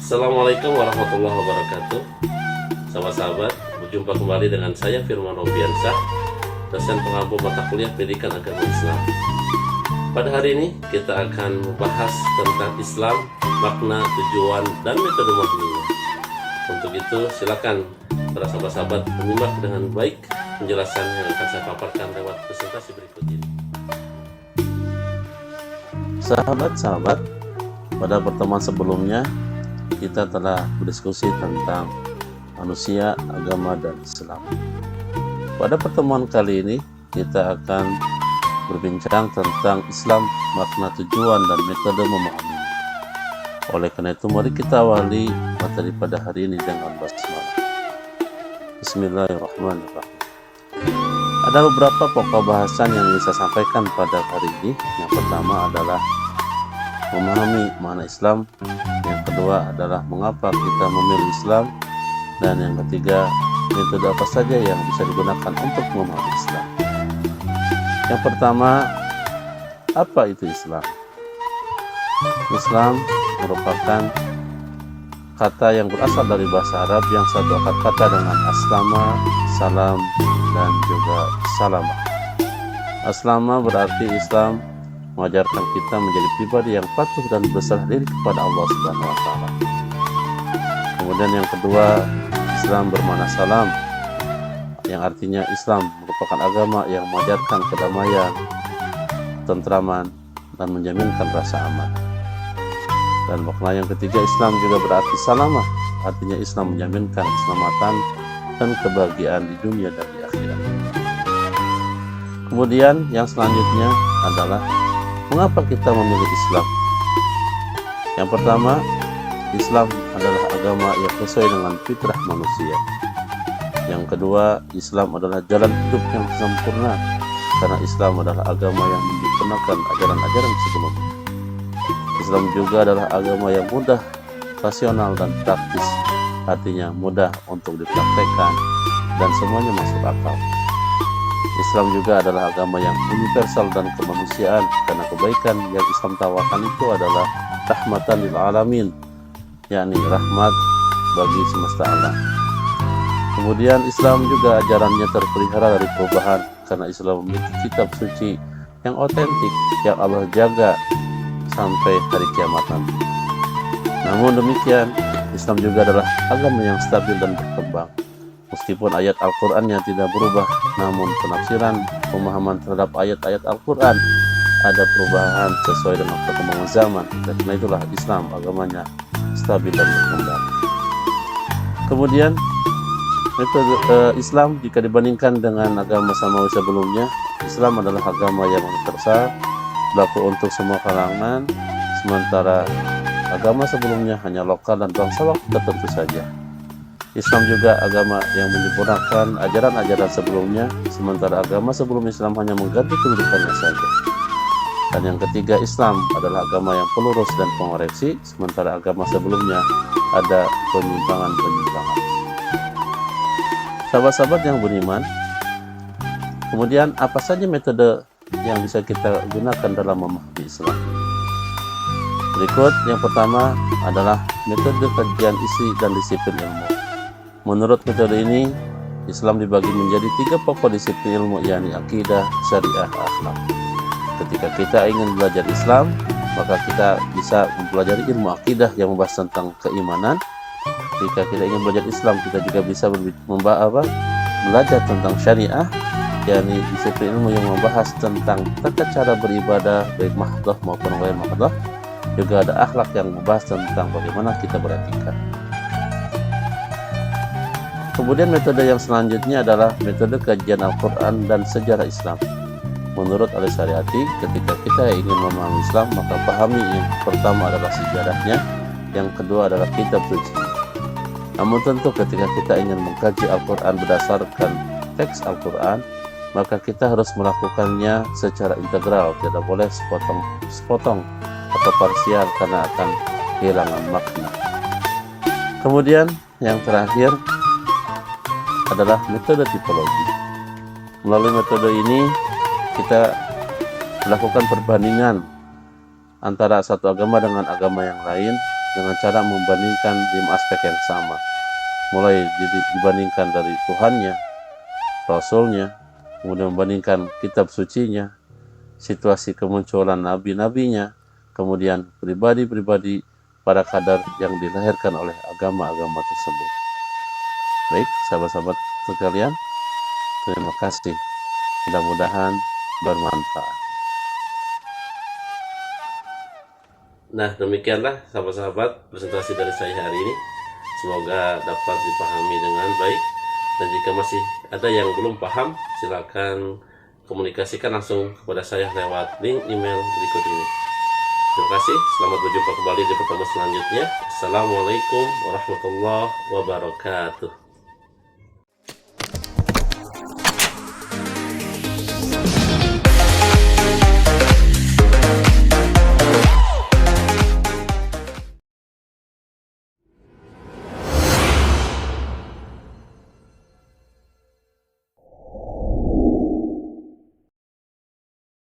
Assalamualaikum warahmatullahi wabarakatuh. Sahabat-sahabat, berjumpa kembali dengan saya Firman Robiansyah, dosen pengampu mata kuliah Pendidikan Agama Islam. Pada hari ini kita akan membahas tentang Islam, makna, tujuan, dan metode memahaminya. Untuk itu silakan para sahabat-sahabat menyimak dengan baik penjelasan yang akan saya paparkan lewat presentasi berikut ini. Sahabat-sahabat, pada pertemuan sebelumnya kita telah berdiskusi tentang manusia, agama, dan Islam. Pada pertemuan kali ini kita akan berbincang tentang Islam, makna, tujuan, dan metode memahaminya. Oleh karena itu mari kita awali materi pada hari ini dengan basmalah. Bismillahirrahmanirrahim. Ada beberapa pokok bahasan yang ingin saya sampaikan pada hari ini. Yang pertama adalah memahami makna Islam, yang kedua adalah mengapa kita memilih Islam, dan yang ketiga metode apa saja yang bisa digunakan untuk memahami Islam. Yang pertama, apa itu Islam? Islam merupakan kata yang berasal dari bahasa Arab yang satu akar kata dengan aslama, salam, dan juga salama. Aslama berarti Islam mengajarkan kita menjadi pribadi yang patuh dan berserah diri kepada Allah Subhanahu wa taala. Kemudian yang kedua, Islam bermakna salam, yang artinya Islam merupakan agama yang mengajarkan kedamaian, ketentraman, dan menjaminkan rasa aman. Dan makna yang ketiga, Islam juga berarti salamah, artinya Islam menjaminkan keselamatan dan kebahagiaan di dunia dan di akhirat. Kemudian yang selanjutnya adalah mengapa kita memilih Islam? Yang pertama, Islam adalah agama yang sesuai dengan fitrah manusia. Yang kedua, Islam adalah jalan hidup yang sempurna, karena Islam adalah agama yang menyempurnakan ajaran-ajaran sebelumnya. Islam juga adalah agama yang mudah, rasional, dan praktis, artinya mudah untuk dipraktekkan dan semuanya masuk akal. Islam juga adalah agama yang universal dan kemanusiaan, karena kebaikan yang Islam tawarkan itu adalah rahmatan lil alamin, yakni rahmat bagi semesta alam. Kemudian Islam juga ajarannya terpelihara dari perubahan, karena Islam memiliki kitab suci yang otentik yang Allah jaga sampai hari kiamat nanti. Namun demikian, Islam juga adalah agama yang stabil dan berkembang. Meskipun ayat Al-Quran yang tidak berubah, namun penafsiran, pemahaman terhadap ayat-ayat Al-Quran ada perubahan sesuai dengan perkembangan zaman. Karena itulah Islam agamanya stabil dan berkembang. Kemudian metode Islam jika dibandingkan dengan agama samawi sebelumnya, Islam adalah agama yang universal, berlaku untuk semua kalangan, sementara agama sebelumnya hanya lokal dan bangsa waktu tertentu saja. Islam juga agama yang menyempurnakan ajaran-ajaran sebelumnya, sementara agama sebelum Islam hanya mengganti kedudukannya saja. Dan yang ketiga, Islam adalah agama yang pelurus dan pengoreksi, sementara agama sebelumnya ada penyimpangan-penyimpangan. Sahabat-sahabat yang beriman, kemudian apa saja metode yang bisa kita gunakan dalam memahami Islam? Berikut yang pertama adalah metode kajian isi dan disiplin ilmu. Menurut metode ini, Islam dibagi menjadi 3 pokok disiplin ilmu, yakni akidah, syariah, akhlak. Ketika kita ingin belajar Islam, maka kita bisa mempelajari ilmu akidah yang membahas tentang keimanan. Jika kita ingin belajar Islam, kita juga bisa belajar tentang syariah, yakni disiplin ilmu yang membahas tentang tata cara beribadah, baik mahdhah maupun ghair mahdhah. Juga ada akhlak yang membahas tentang bagaimana kita beretika. Kemudian metode yang selanjutnya adalah metode kajian Al-Quran dan sejarah Islam. Menurut Al-Syariati, ketika kita ingin memahami Islam, maka pahami yang pertama adalah sejarahnya, yang kedua adalah kitab suci. Namun tentu ketika kita ingin mengkaji Al-Quran berdasarkan teks Al-Quran, maka kita harus melakukannya secara integral, tidak boleh sepotong atau parsial karena akan kehilangan makna. Kemudian yang terakhir adalah metode tipologi. Melalui metode ini kita melakukan perbandingan antara satu agama dengan agama yang lain, dengan cara membandingkan 5 aspek yang sama, mulai dibandingkan dari Tuhannya, Rasulnya, kemudian membandingkan kitab sucinya, situasi kemunculan nabi-nabinya, kemudian pribadi-pribadi pada kadar yang dilahirkan oleh agama-agama tersebut. Baik, sahabat-sahabat sekalian, terima kasih. Mudah-mudahan bermanfaat. Nah, demikianlah sahabat-sahabat presentasi dari saya hari ini. Semoga dapat dipahami dengan baik. Dan jika masih ada yang belum paham, silakan komunikasikan langsung kepada saya lewat link email berikut ini. Terima kasih, selamat berjumpa kembali di pertemuan selanjutnya. Assalamualaikum warahmatullahi wabarakatuh.